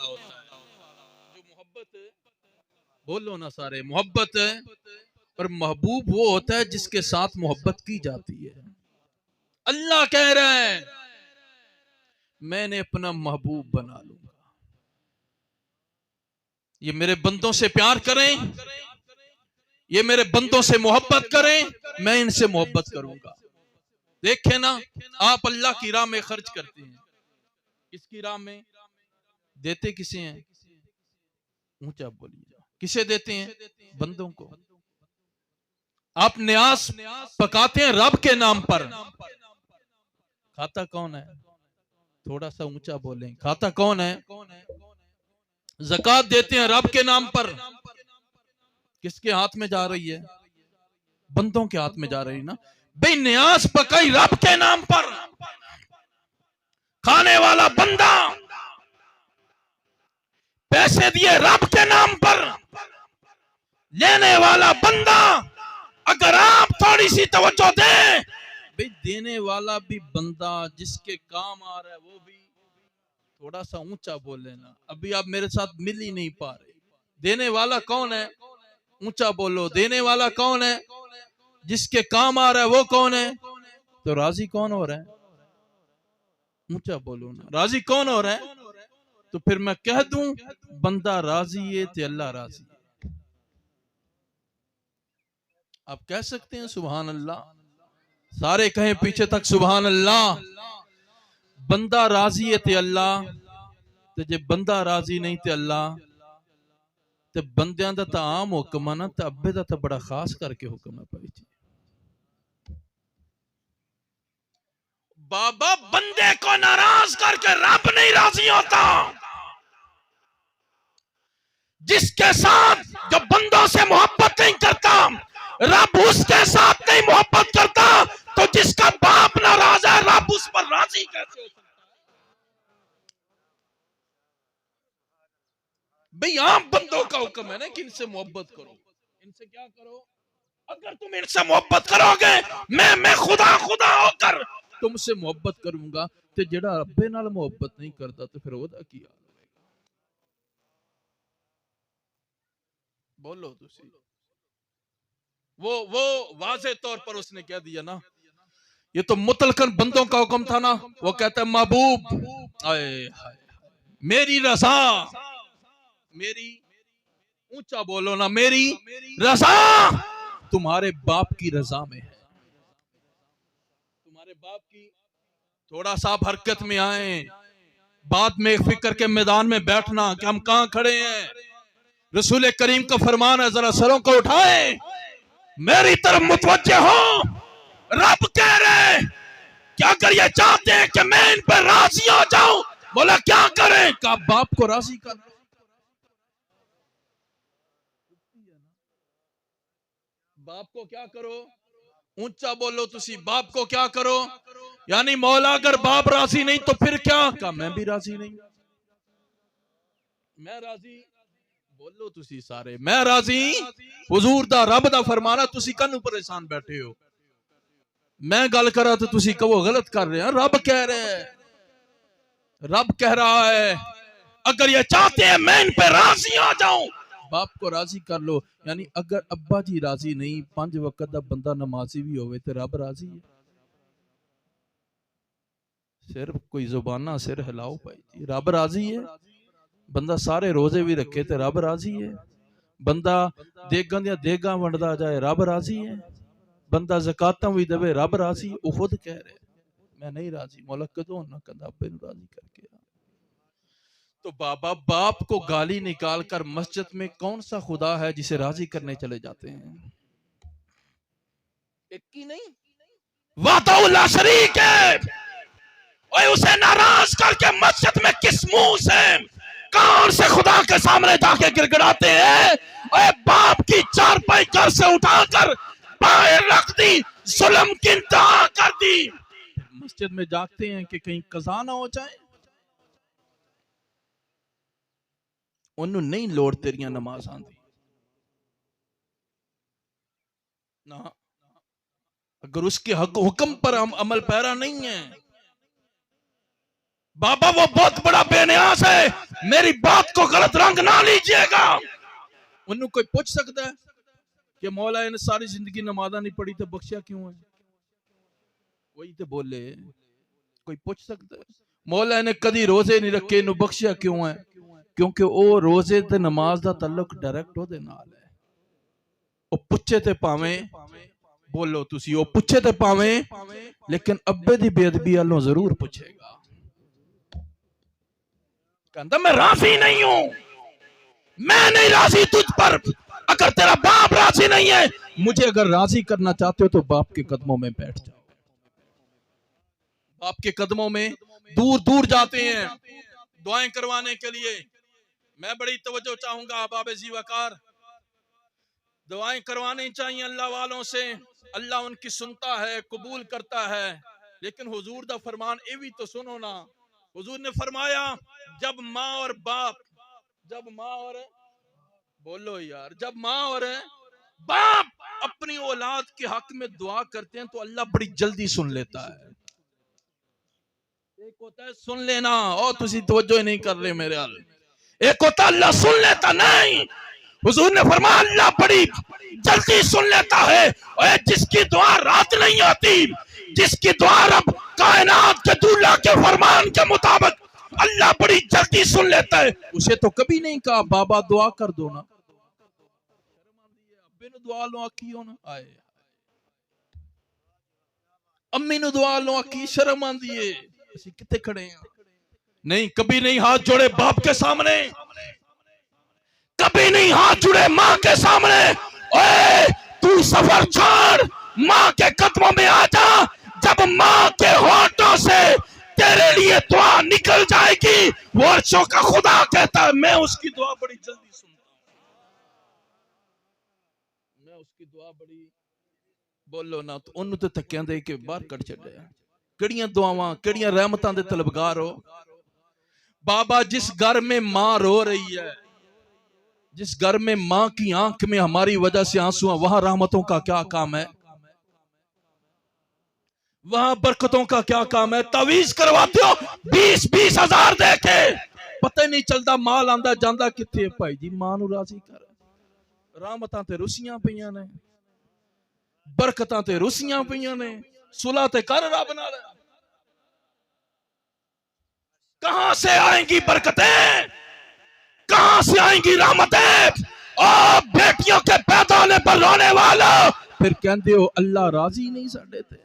होता है। जो मोहब्बत, बोलो ना सारे, मोहब्बत और महबूब वो होता है जिसके साथ मोहब्बत की जाती है। अल्लाह कह रहे हैं मैंने अपना महबूब बना लूंगा, ये मेरे बंदों से प्यार करें, ये मेरे बंदों से मोहब्बत करें, मैं इनसे मोहब्बत करूंगा। देखे ना, आप अल्लाह की राह में खर्च करते हैं, किसकी राह में देते, किसे हैं? ऊंचा बोलिए, किसे देते हैं? बंदों को। आप न्यास पकाते हैं रब के नाम पर, खाता कौन है? थोड़ा सा ऊंचा बोलें, खाता कौन है? ज़कात देते हैं रब के नाम पर, किसके हाथ में जा रही है? बंदों के हाथ में जा रही ना। भाई न्यास पकाई रब के नाम पर, खाने वाला बंदा, पैसे दिए रब के नाम पर, लेने वाला बंदा। अगर आप थोड़ी सी तवज्जो दें, भाई देने वाला भी बंदा जिसके काम आ रहा है वो भी थोड़ा सा ऊंचा बोल लेना। अभी आप मेरे साथ मिल ही नहीं पा रहे। देने वाला कौन है? ऊंचा बोलो, देने वाला कौन है? जिसके काम आ रहा है वो कौन है? तो राजी कौन हो रहा है? ऊंचा बोलो ना, राजी कौन हो रहा है? तो फिर मैं कह दूं बंदा राजी है तो अल्लाह राजी है। आप कह सकते हैं सुभान अल्लाह, सारे कहें पीछे तक सुभान अल्लाह। बंदा राजी है ते अल्लाह, ते जे बंदा राजी नहीं ते अल्लाह। ते बंदियां दा तां आम हुक्म है ना, ते अब्बे दा तां बड़ा खास करके हुक्म है भाई जी। बाबा बंदे को नाराज करके रब नहीं राजी होता। जिसके साथ जो बंदों से मोहब्बत नहीं करता, रब उसके साथ नहीं मोहब्बत करता। तो जिसका बाप नाराज है, रब उस पर राजी कैसे हो सकता? भाई आम बंदों का हुक्म है ना कि इनसे मोहब्बत करो, इनसे क्या करो? अगर तुम इनसे मोहब्बत करोगे, मैं खुदा खुदा होकर तुमसे मोहब्बत करूंगा। ते जेड़ा रब्बे नाल मोहब्बत नहीं करता तो फिर ओदा की हाल होएगा? बोलो तुसी। वो वाज़े तौर पर उसने कह दिया ना, ये तो मुतलकन बंदों का हुक्म था ना। वो कहता है महबूब, आए हाय मेरी रज़ा, मेरी, ऊंचा बोलो ना, मेरी रज़ा तुम्हारे बाप की रज़ा में है। तुम्हारे बाप की, थोड़ा सा आप हरकत में आए, बाद में फिक्र के मैदान में बैठना कि हम कहां खड़े हैं। रसूल करीम का फरमान है, जरा सरों को उठाए, मेरी तरफ मुतवज्जे हो। रब कह रहे क्या, अगर ये चाहते हैं कि मैं इन पर राजी हो जाऊं, बोला क्या करें? का बाप को राजी कर। बाप को क्या करो? ऊंचा बोलो तुसी, बाप को क्या करो? यानी मौला अगर बाप राजी नहीं तो फिर क्या? का मैं भी राजी नहीं, मैं राजी, बोलो तुसी सारे, मैं राजी। हुजूर दा रब दा फरमाना, तुसी कन्नू परेशान बैठे हो। मैं गल करा तो तुसी कहो गलत कर रहे हैं। रब कह रहे हैं, रब कह रहा है अगर ये चाहते हैं मैं इन पे राजी आ जाऊं, बाप को राजी कर लो। यानी अगर अब्बा जी राजी नहीं, 5 वक्त दा बंदा नमाजी भी होवे तो रब राजी है। सिर्फ कोई जुबाना सिर हिलाओ भाई जी, रब राजी है। बंदा सारे रोजे भी रखे तो रब राजी है। बंदा देगां दियां देगां वंडदा जाए, रब राजी है। बंदा ज़कातां भी देवे, रब राजी। वो खुद कह रहे मैं नहीं राजी, मौला कदों ना कहंदा अब्बे नूं राजी करके आ। तो बाबा बाप को गाली निकाल कर मस्जिद में कौन सा खुदा है जिसे राजी करने चले जाते हैं? एक ही नहीं, वादौला शरीक है। ओए उसे नाराज करके मस्जिद में किस मुंह से, कौन से खुदा के सामने जाके गिड़गिड़ाते हैं? ओए बाप की चारपाई घर से उठाकर बाहर रख दी, जुल्म की इंतहा कर दी। मस्जिद में जागते हैं कि कहीं कज़ा ना हो जाए। उन्हों नहीं लोड़ तेरियां नमाज़ां दी ना, अगर उसके हुक्म पर हम अमल पैरा नहीं है। बाबा वो बहुत बड़ा बेनियाज है, मेरी बात को गलत रंग ना लीजिएगा। उन्हें कोई पूछ सकता है कि मौला ने सारी जिंदगी नमाज़ा नहीं पढ़ी तो बख्शिया क्यों है? वही तो बोले, कोई पूछ सकता है मौला ने कदी रोजे नहीं रखे इन्हें बख्शिया क्यों है? क्योंकि वो रोजे ते नमाज दा ताल्लुक डायरेक्ट ओदे नाल है। वो पुछे ते पावें, बोलो तुसी, वो पुछे ते पावें, लेकिन अब्बे दी बेअदबी वालों जरूर पूछेगा। कहता मैं राजी नहीं हूं, मैं नहीं राजी तुझ पर। अगर तेरा बाप राजी नहीं है, मुझे अगर राजी करना चाहते हो तो बाप के कदमों में बैठ जाओ। बाप के कदमों में दूर दूर जाते हैं दुआएं करवाने के लिए। मैं बड़ी तवज्जो चाहूंगा अहबाब ज़ीवकार, दुआएं करवानी चाहिए अल्लाह वालों से। अल्लाह उनकी सुनता है, कबूल करता है। लेकिन हुजूर दा फरमान ये भी तो सुनो ना। हुजूर ने फरमाया जब माँ और बाप, जब माँ और, बोलो यार, जब माँ और बाप अपनी औलाद के हक में दुआ करते हैं तो अल्लाह बड़ी जल्दी सुन लेता है। एक होता है सुन लेना, और तुसी तवज्जो नहीं कर रहे मेरे हाल। एक होता अल्लाह सुन लेता नहीं। हुजूर ने फरमाया अल्लाह बड़ी जल्दी सुन लेता है। और जिसकी दुआ रात नहीं आती, जिसकी दुआ रब कायनात के दूल्हा के फरमान के मुताबिक अल्लाह बड़ी जल्दी सुन लेता है, उसे तो कभी नहीं कहा बाबा दुआ कर दो ना, अब्बे नु दुआ लो आखी हो ना, आए अम्मी नु दुआ लो आखी, शर्म आंदी है। ਅਸੀਂ कितने खड़े हैं? नहीं, कभी नहीं हाथ जोड़े बाप के सामने, कभी नहीं हाथ जुड़े माँ के सामने। ओए तू सफर छोड़, माँ के कदमों में आ जा। जब माँ के होठों से तेरे लिए दुआ निकल जाएगी, वो अर्शों का खुदा कहता है मैं उसकी दुआ बड़ी जल्दी सुनता हूं, मैं उसकी दुआ बड़ी, बोलो ना तो उन्होंने तो धक्कियां दे के बाहर कट छड़े। किहड़ियां दुआवां, किहड़ियां रहमतां दे तलबगार हो। बाबा जिस घर में माँ रो रही है, जिस घर में माँ की आंख में हमारी वजह से आंसू है, वहां रहमतों का क्या काम है? वहां बरकतों का क्या काम है? तवीज करवाते हो 20-20 हजार दे के, पता ही नहीं चलता माल आंदा जांदा किथे। भाई जी मां नू राजी कर, रहमतां ते रुसियां पईयां ने, बरकतां ते रुसियां पईयां ने, सुलह ते कर रब नाल। कहां से आएंगी बरकतें, कहां से आएंगी रहमतें? और बेटियों के पैदा होने पर रोने वाला फिर कहते हो अल्लाह राजी नहीं साडे ते,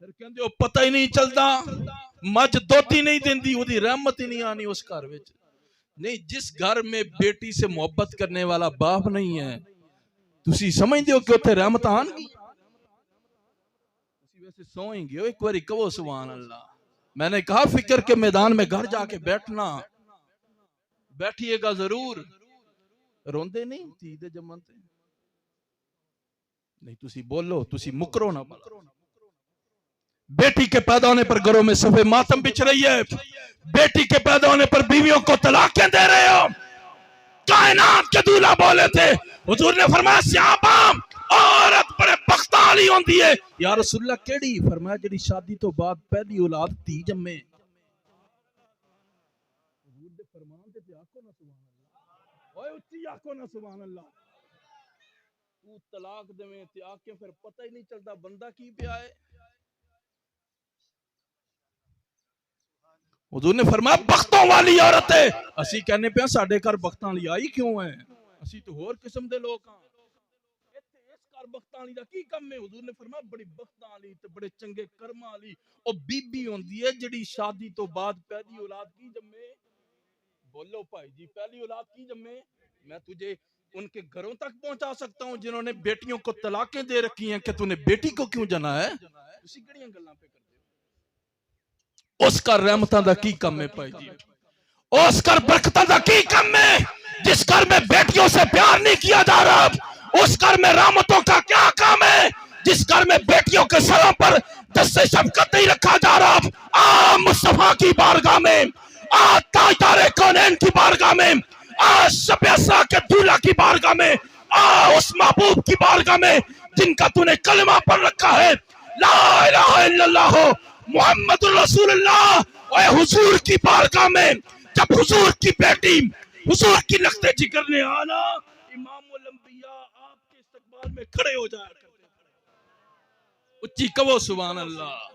फिर कहते हो पता ही नहीं चलता, मज दोती नहीं देंदी, ओदी रहमत ही नहीं आनी उस घर विच। नहीं, जिस घर में बेटी से मोहब्बत करने वाला बाप नहीं है, तुसी समझदे हो कि उत्थे रहमत आनगी? तुसी वैसे सोएंगे हो, एक बारी कहो सुभान अल्लाह। मैंने कहा फिक्र के मैदान में घर जाके बैठना, बैठिएगा जरूर। रोंदे नहीं धी दे जम्मन ते? नहीं, तुसी बोलो, तुसी मुकरो ना। बेटी के पैदा होने पर घरों में सफे मातम बिछ रही है, बेटी के पैदा होने पर बीवियों को तलाकें दे रहे हो। कायनात के दूल्हा बोले थे, हुजूर ने फरमाया स्याबाम औरत बड़े बख्तां वाली होंदी है। या रसूलल्लाह केड़ी? फरमाया जेड़ी शादी तो बाद पहली औलाद धी जम्मे। हुजूर दे फरमान ते आखो ना सुभान अल्लाह, ओए उच्ची आखो ना सुभान अल्लाह। तू तलाक देवे ते आके फिर पता ही नहीं चलता बंदा की पे आए। हुजूर ने फरमाया बख्तों वाली औरत है। असी कहने पे साडे घर बख्तां वाली आई क्यों है? असी तो होर किस्म दे लोग हां, इत्थे इस घर बख्तां वाली दा की काम है? हुजूर ने फरमाया बड़ी बख्तां वाली ते बड़े चंगे कर्मां वाली ओ बीबी होंदी है जेड़ी शादी तो बाद पहली औलाद की जम्मे। बोलो भाई जी, पहली औलाद की जम्मे? मैं तुझे उनके घरों तक पहुंचा सकता हूं जिन्होंने बेटियों को तलाकें दे रखी हैं कि तूने बेटी को क्यों जना है? उसी किहड़ियां गल्लां पे उसका रहमतां दा की कम है भाई जी? उसका बरकतां दा की कम है? जिस घर में बेटियों से प्यार नहीं किया जा रहा, उस घर में रहमतों का क्या काम है? जिस घर में बेटियों के सरों पर दस्ते शफकत नहीं रखा जा रहा, आ मुस्तफा की बारगाह में, आ ताजदार कौनैन की बारगाह में, आ शब-ए-असरा के दूल्हा की बारगाह में, आ उस महबूब की बारगाह में जिनका तूने कलमा पढ़ रखा है, ला इलाहा इल्लल्लाह मोहम्मद रसूलुल्लाह। और हुजूर की बारगाह में जब हुजूर की बेटी हुजूर की लख्ते जिक्र ने आना, इमामुल अंबिया आपके इस्तकबाल में खड़े हो जाया करते थे। उच्ची कहो सुभान अल्लाह।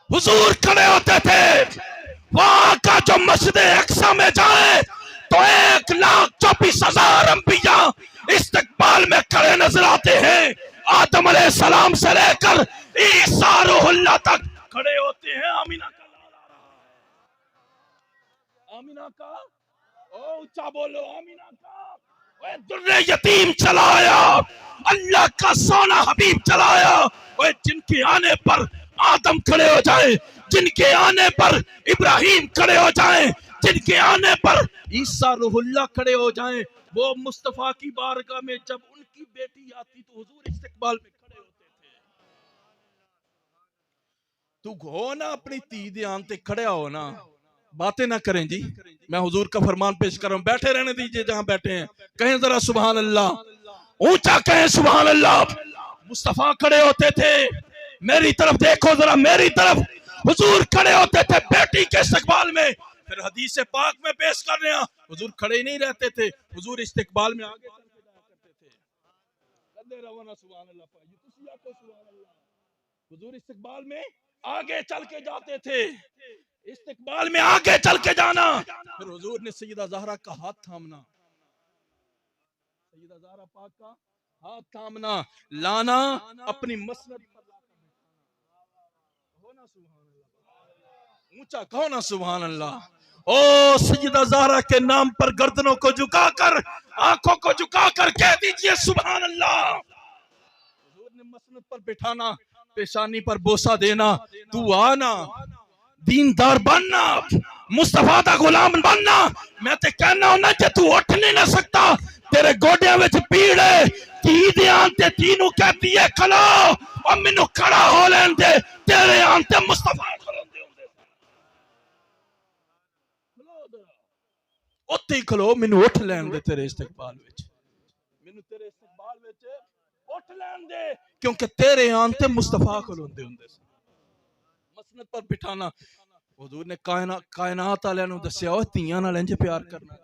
हुजूर खड़े होते थे। वहां का जो मस्जिद अक्सा में जाए तो 1,24,000 अंबिया इस्तकबाल में खड़े नजर आते हैं। आदम अलैहिस्सलाम से लेकर ईसा रूहुल्लाह तक खड़े होते हैं। आमीना का लाल आ रहा है। आमीना का ओ ऊंचा बोलो आमीना का। ओए दुर्रे यतीम चलाया, अल्लाह का सोना हबीब चलाया। ओए जिनके आने पर आदम खड़े हो जाए, जिनके आने पर इब्राहिम खड़े हो जाए, जिनके आने पर ईसा रूहुल्लाह खड़े हो जाए, वो मुस्तफा की बारगाह में जब उनकी बेटी आती तो हुजूर इस्तकबाल में खड़े होते थे। तू हो ना अपनी धी दे आन ते खड़े हो ना, बातें ना करें जी। मैं हुजूर का फरमान पेश कर रहा हूं, बैठे रहने दीजिए जहां बैठे हैं। कहें जरा सुभान अल्लाह, ऊंचा कहें सुभान अल्लाह। मुस्तफा खड़े होते थे, मेरी तरफ देखो जरा, मेरी तरफ। हुजूर खड़े होते थे बेटी के इस्तकबाल में। फिर हदीस पाक में पेश कर रहे हैं, हुजूर खड़े ही नहीं रहते थे, हुजूर इस्तकबाल में आगे चल के जाया करते थे। कदे रवाना सुभान अल्लाह पाई, तुसी आको सुभान अल्लाह। हुजूर इस्तकबाल में आगे चल के जाते थे। इस्तकबाल में आगे चल के जाना। फिर हुजूर ने सैयदा ज़हरा का हाथ थामना, सैयदा ज़हरा पाक का हाथ थामना, लाना अपनी मसनद पर हो ना सुभान अल्लाह। ऊंचा कहो ना सुभान अल्लाह। ओ सैयदा ज़हरा के नाम पर गर्दनों को झुकाकर, आंखों को झुकाकर कह दीजिए सुभान अल्लाह। हुजूर ने मसनद पर बिठाना, पेशानी पर बोसा देना, तू आना, दीनदार बनना, मुस्तफा दा गुलाम बनना। मैं ते कहना हूं ना कि तू उठ नहीं ना सकता, तेरे गोडियां विच पीड़ है। धी दे आन ते तीनों कहती है खलो, और मैनू खड़ा हो लेन दे। तेरे आन ते मुस्तफा खलोंदे हुंदे उत्ते ही खलो, मैनू उठ लैन दे तेरे इस्तकबाल विच, मैनू तेरे इस्तकबाल विच उठ लैन दे, क्योंकि तेरे आन ते मुस्तफा खलोंदे हुंदे। मसनद पर बिठाना। हुजूर ने कायनात वालियां नूं दस्सिया, ओ धीयां नाल इंज प्यार करना।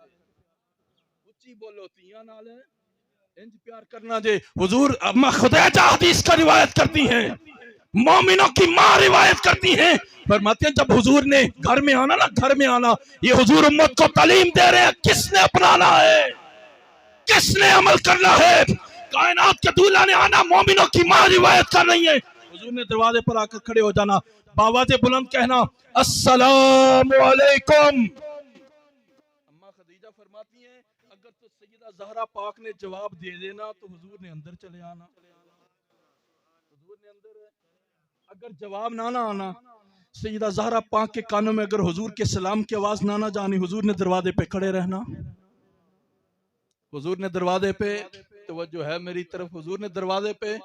उच्ची बोलो, धीयां नाल इंज प्यार करना जे। हुजूर अम्मा खुदैजा हदीस का रिवायत करती हैं, मोमिनों की मां रिवायत करती हैं, फरमाते हैं जब हुजूर ने घर में आना ना, घर में आना, ये हुजूर उम्मत को तालीम दे रहे हैं किसने अपनाना है, किसने अमल करना है। कायनात के दूल्हा ने आना, मोमिनों की मां रिवायत कर रही है। हुजूर ने दरवाजे पर आकर खड़े हो जाना, बावाजे बुलंद कहना अस्सलामु अलैकुम। अम्मा खदीजा फरमाती हैं अगर तो सैयदा ज़हरा पाक ने जवाब दे देना तो हुजूर ने अंदर चले आना। हुजूर ने अंदर, अगर जवाब ना आना, सैयदा ज़हरा पाक के कानों में अगर हुजूर के सलाम की आवाज ना जानी, हुजूर ने दरवाजे पे खड़े रहना। हुजूर ने दरवाजे पे, तवज्जो है मेरी तरफ, हुजूर ने दरवाजे पे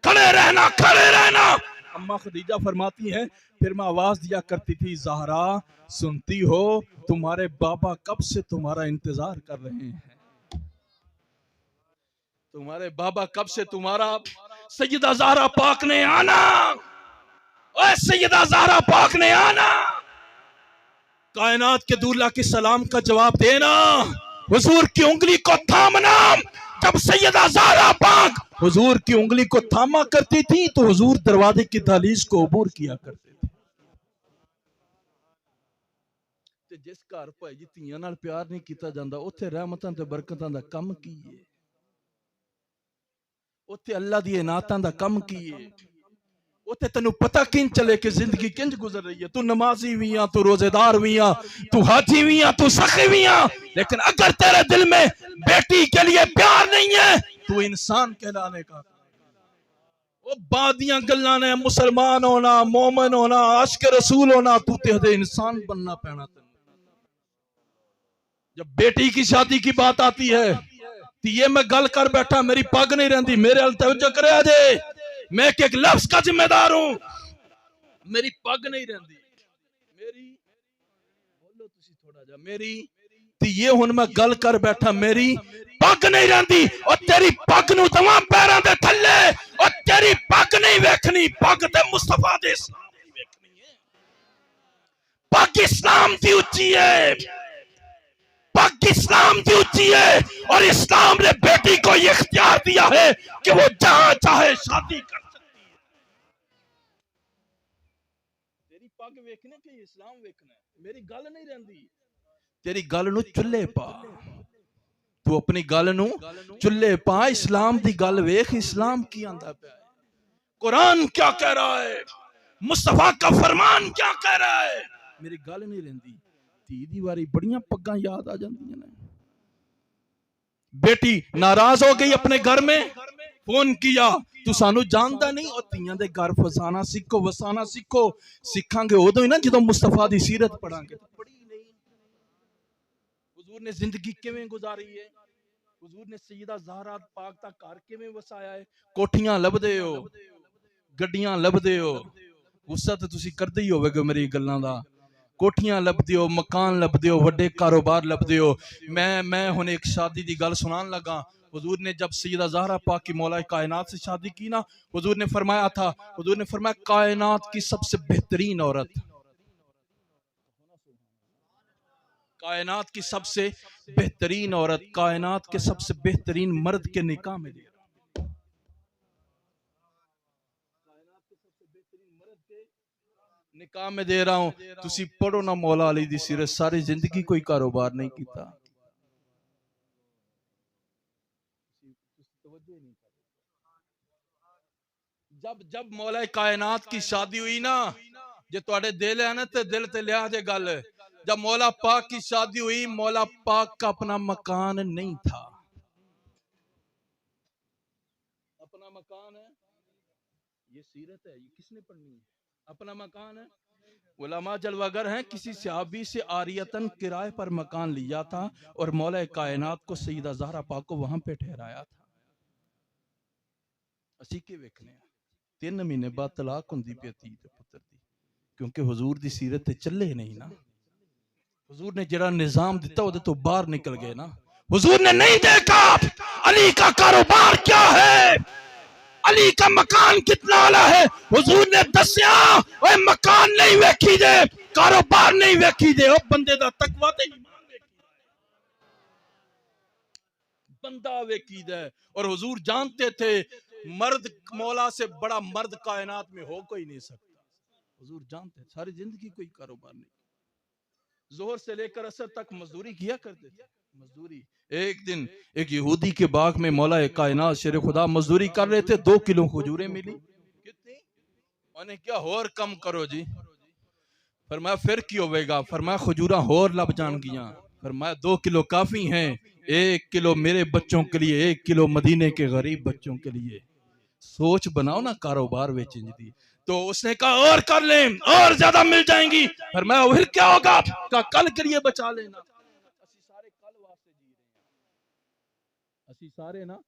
खड़े रहना, खड़े रहना। अम्मा खदीजा फरमाती हैं फिर मैं आवाज दिया करती थी, ज़हरा सुनती हो तुम्हारे बाबा कब से तुम्हारा इंतजार कर रहे हैं, तुम्हारे बाबा कब से तुम्हारा। सैयदा ज़हरा पाक ने आना, ओए सैयदा ज़हरा पाक ने आना, कायनात के दूल्हा के सलाम का जवाब देना, हुजूर की उंगली को थामना। जब सैयदा ज़हरा पाक हुजूर की उंगली को थामा करती थी तो हुजूर दरवाजे की दहलीज को अबूर किया करते थे। जिस घर भाई जी धीयां नाल प्यार नहीं किया जाता, उत्थे रहमतां ते बरकतां दा कम की है, उत्थे अल्लाह दी इनातां दा कम की है। उत्थे तेनू पता किंज चले कि जिंदगी किंज गुजर रही है। तू नमाजी भी आ, तू रोजेदार भी आ, तू हाजी भी आ, तू सखी भी आ, लेकिन अगर तेरे दिल में बेटी के लिए प्यार नहीं है, तू इंसान कहलाने का। वो बादियां गल्लां ने मुसलमान होना, मोमिन होना, आशिक रसूल होना, तू ते इंसान बनना पैना। जब बेटी की शादी की बात आती है तो ये मैं गल कर बैठा, मेरी पग नहीं रहती, मेरे हल तवज्जो करे जे, मैं एक लफ्ज का जिम्मेदार हूं, मेरी पग नहीं रहती, मेरी बोलो तुसी थोड़ा जा, मेरी तो ये हुन मैं गल कर बैठा, मेरी पग नहीं रही और तेरी पग नूं दवां पैरां दे थल्ले और तेरी पग नहीं वेखनी, पग ते मुस्तफा दे इस्लाम दी वेखनी है। पग इस्लाम दी उच्ची है, पग इस्लाम की ऊंची है और इस्लाम ने बेटी को यह इख्तियार दिया है कि वो जहां चाहे शादी कर सकती है। तेरी पग वेखने के इस्लाम वेखना है, मेरी गल नहीं रहती। तेरी गल नु चुल्ले पा, तू अपनी गल नु चुल्ले पा, इस्लाम दी गल वेख, इस्लाम की आंदा पिया है, कुरान क्या कह रहा है, मुस्तफा का फरमान क्या कह रहा है। मेरी गल नहीं रहती। धी दी वारी बड़ियां पग्गां याद आ जांदियां ने। बेटी नाराज हो गई अपने घर में, फोन किया, तू सानू जानदा नहीं, और धीयां दे घर फसाना सीखो, वसाना सीखो। सीखांगे उदों ही ना जदों मुस्तफा दी सीरत पढ़ांगे। पढ़ी नहीं, हुजूर ने जिंदगी किवें गुजारी है, हुजूर ने सैयदा ज़हरा पाक दा घर किवें वसाया है। कोठियां लभदे हो, गड्डियां लभदे हो, गुस्सा तो तुसी करदे ही होवेगे मेरी गल्लां दा। कोठियां लभदे हो, मकान लभदे हो, वड्डे कारोबार लभदे हो। मैं हुण एक शादी दी गल सुनान लगा। हुजूर ने जब सैयदा ज़हरा पाक की मौला कायनात से शादी की ना, हुजूर ने फरमाया था, हुजूर ने फरमाया कायनात की सबसे बेहतरीन औरत, कायनात की सबसे बेहतरीन औरत, कायनात के सबसे बेहतरीन मर्द के निकाह में दे रहा हूं, कायनात के सबसे बेहतरीन मर्द के निकाह में दे रहा हूं। तुसी पढ़ो ना मौला अली दी सीरत, सारी जिंदगी कोई कारोबार नहीं किया। जब जब मौला कायनात की शादी हुई ना, जे तुहाडे दिल है ना ते दिल ते लिया जे गल, जब मौला पाक की शादी हुई, मौला पाक का अपना मकान नहीं था। अपना मकान है, ये सीरत है, ये किसने पढ़नी है। अपना मकान है, उलमा जलवागर हैं, किसी सहाबी से आरियतन किराए पर मकान लिया था और मौला कायनात को सैयदा ज़हरा पाक को वहां पे ठहराया था। असी के वेखने 3 महीने बाद तलाक हुंदी पई धी ते पुत्र दी, क्योंकि हुजूर दी सीरत ते चले नहीं ना। हुजूर ने जरा निजाम दिता उहदे तो बाहर निकल गए ना। हुजूर ने नहीं देखा अली का कारोबार क्या है, अली का मकान कितना आला है। हुजूर ने दसिया ओए मकान नहीं वेखी दे, कारोबार नहीं वेखी दे, ओ बंदे दा तकवा ते ईमान वेखी दे, बंदा वेखी दे। और हुजूर जानते थे मर्द मौला से बड़ा मर्द कायनात में हो कोई नहीं सकता। हुजूर जानते, सारी जिंदगी कोई कारोबार नहीं, जोहर से लेकर असर तक मजदूरी किया करते थे। मजदूरी, एक दिन एक यहूदी के बाग में मौला कायनात शेर खुदा मजदूरी कर रहे थे, 2 किलो खजूरें मिली। कितनी? उन्हें क्या होर कम करो जी। फरमाया फिर की होवेगा, फरमाया खजूरा होर लब जान गिया। फरमाया 2 किलो काफी हैं, 1 किलो मेरे बच्चों के लिए, 1 किलो मदीने के गरीब बच्चों के लिए। सोच बनाओ ना कारोबार बेचने दी। तो उसने कहा और कर ले, और ज्यादा मिल जाएंगी। फरमाया फिर क्या होगा, का कल के लिए बचा लेना। असी सारे कल वास्ते जी रहे हैं, असी सारे ना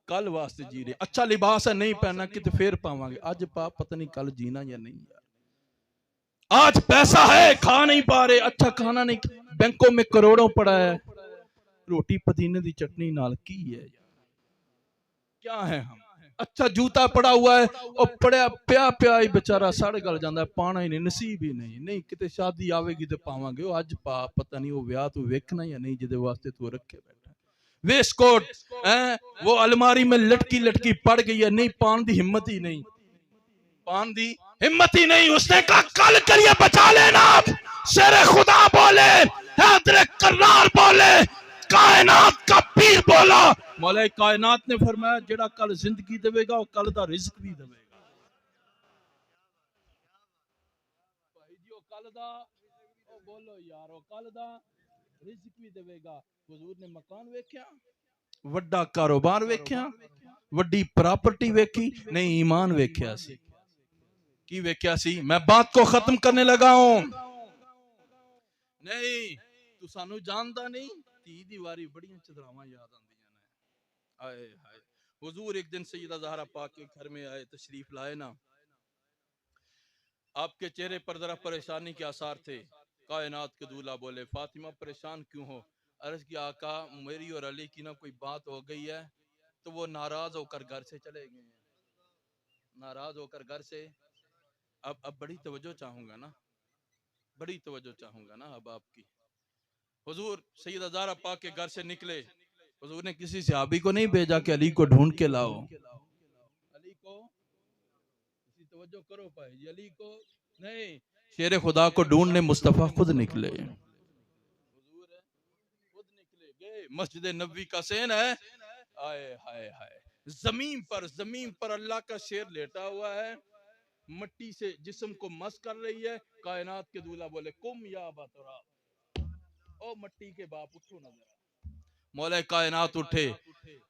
कल वास्ते जी रहे। अच्छा लिबास है नहीं पहनना कि फिर पावांगे, आज पा पता नहीं कल जीना या नहीं यार। आज पैसा है खा नहीं पा रहे, अच्छा खाना नहीं, बैंकों में करोड़ों पड़ा है, रोटी पुदीने की चटनी नाल की है यार, क्या है हम। अच्छा जूता पड़ा हुआ है, और पड़िया प्या प्या ही बेचारा सड़ गल जाता है, पाना ही नहीं, नसीब ही नहीं। नहीं किते शादी आवेगी तो पावांगे, अज पा पता नहीं वो ब्याह तू वेखना या नहीं जिदे वास्ते तू रखे बैठा। वेस्टकोट है वो अलमारी में लटकी लटकी पड़ गई है, नहीं पान दी हिम्मत ही नहीं, पान दी हिम्मत ही नहीं। उसने कहा कल के लिए बचा लेना। शेर खुदा बोले, हैदर कर्रार बोले, कायनात का पीर बोला, मौला कायनात ने फरमाया जेड़ा कल जिंदगी देवेगा वो कल दा रिज़्क भी देवेगा। भाई जी कल दा ओ बोलो यारो, कल दा रिज़्क भी देवेगा। हुजूर ने मकान वेख्या, वड्डा कारोबार वेख्या, वड्डी प्रॉपर्टी वेखी, नहीं ईमान वेख्या सी। की वेख्या सी? मैं बात को खत्म करने लगा हूं। नहीं तू सानू जानदा नहीं, धी दी वारी बड़ियां चदरावां याद आंदियां ने। आए हाय, हुजूर एक दिन सैयदा ज़हरा पाक के घर में आए, तशरीफ लाए ना, आपके चेहरे पर जरा परेशानी के आसार थे। कायनात के दूल्हा बोले, फातिमा परेशान क्यों हो? अर्ज की आका मेरी और अली की ना कोई बात हो गई है, तो वो नाराज होकर घर से चले गए हैं, नाराज होकर घर से। अब बड़ी तवज्जो चाहूंगा ना, बड़ी तवज्जो चाहूंगा ना अब आपकी। हुजूर सैयदा ज़हरा पाक के घर से निकले, हुजूर ने किसी सहाबी को नहीं भेजा कि अली को ढूंढ के लाओ, अली को किसी तवज्जो करो भाई जी, अली को नहीं, शेर खुदा को ढूंढने मुस्तफा खुद निकले, हुजूर खुद निकले गए। मस्जिद नबवी का सेन है, आए हाय हाय, जमीन पर अल्लाह का शेर लेटा हुआ है, मट्टी से जिस्म को मस कर रही है। कायनात के दूल्हा बोले कुम या बतरा, ओ मट्टी के बाप उठो ना जरा। मौला कायनात उठे,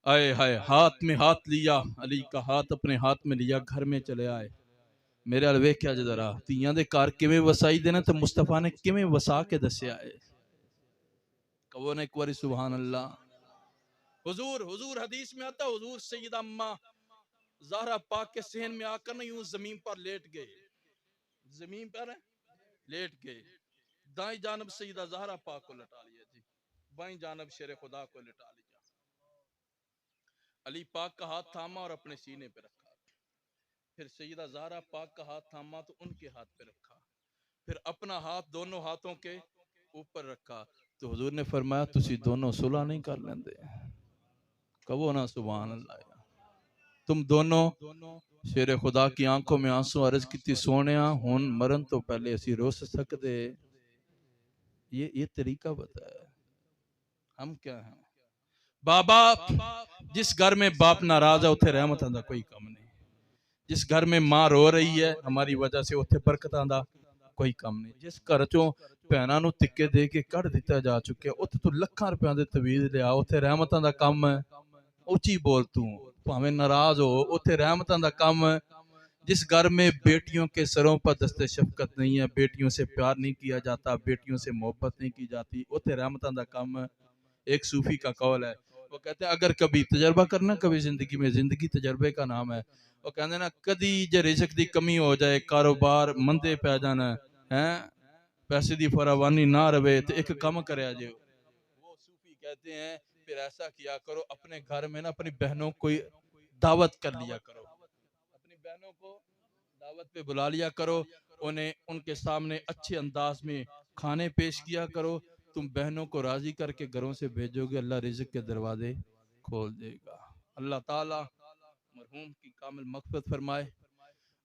आए हाय, हाथ में हाथ लिया, अली का हाथ अपने हाथ में लिया, घर में चले आए। मेरे अल वेख्या जरा धीयां दे घर किवें वसाई देना ते मुस्तफा ने किवें वसा के दस्या है। कहो ने एक बारी सुभान अल्लाह। हुजूर हुजूर हदीस में आता, हुजूर सैयदा अम्मा ज़हरा पाक के सहन में आकर ना यूं जमीन पर लेट गए, जमीन पर लेट गए। दाई जानब सैयदा ज़हरा पाक को लटा लिया जी, बाई जानब शेर खुदा को लटा लिया। अली पाक का हाथ थामा और अपने सीने पे रखा, फिर सैयदा ज़हरा पाक का हाथ थामा तो उनके हाथ पे रखा, फिर अपना हाथ दोनों हाथों के ऊपर रखा। तो हुजूर ने फरमाया तुसी दोनों सुलह नहीं कर लेंदे, कहो ना सुभान अल्लाह। तुम दोनों, शेर खुदा की आंखों में आंसू, अर्ज की सोने हुन मरन तो पहले असी रुस सकते, ये तरीका बताया। हम क्या हैं बाबा, जिस घर में बाप नाराज है उथे रहमतां दा कोई कम नहीं, जिस घर में मां रो रही है हमारी वजह से उथे बरकतां दा कोई कम नहीं, जिस घर चों भैनां नूं तिक्के दे के कढ़ दिता जा चुके उथे तू लाखां रुपयां दे तवीज लिया, उथे रहमतां दा कम है। उची बोल तू, भावें नाराज हो, उथे रहमतां दा कम है। जिस घर में बेटियों के सरों पर दस्ते शफकत नहीं है, बेटियों से प्यार नहीं किया जाता, बेटियों से मोहब्बत नहीं की जाती, उथे रहमतां दा कम है। एक सूफी का कौल है, वो कहते हैं अगर कभी तजर्बा करना कभी जिंदगी में, जिंदगी तजर्बे का नाम है। वो कहते ना कदी जे रिज़्क दी कमी हो जाए, कारोबार मंदे पै जाना है, पैसे दी फरावानी ना रवे तो एक कम करया जे। वो सूफी कहते हैं फिर ऐसा किया करो, अपने घर में ना अपनी बहनों को दावत कर लिया करो, अपनी बहनों को दावत पे बुला लिया करो, उन्हें उनके सामने अच्छे अंदाज में खाने पेश किया करो। तुम बहनों को राजी करके घरों से भेजोगे, अल्लाह रिज़्क के दरवाजे खोल देगा। अल्लाह ताला मरहूम की कामिल मग़फ़िरत फरमाए,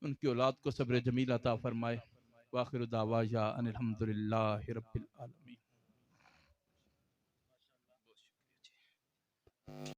उनकी औलाद को सब्र जमील अता फरमाए। वाखिर दावाया अनिल हम्दुलिल्लाहि रब्बिल आलमीन।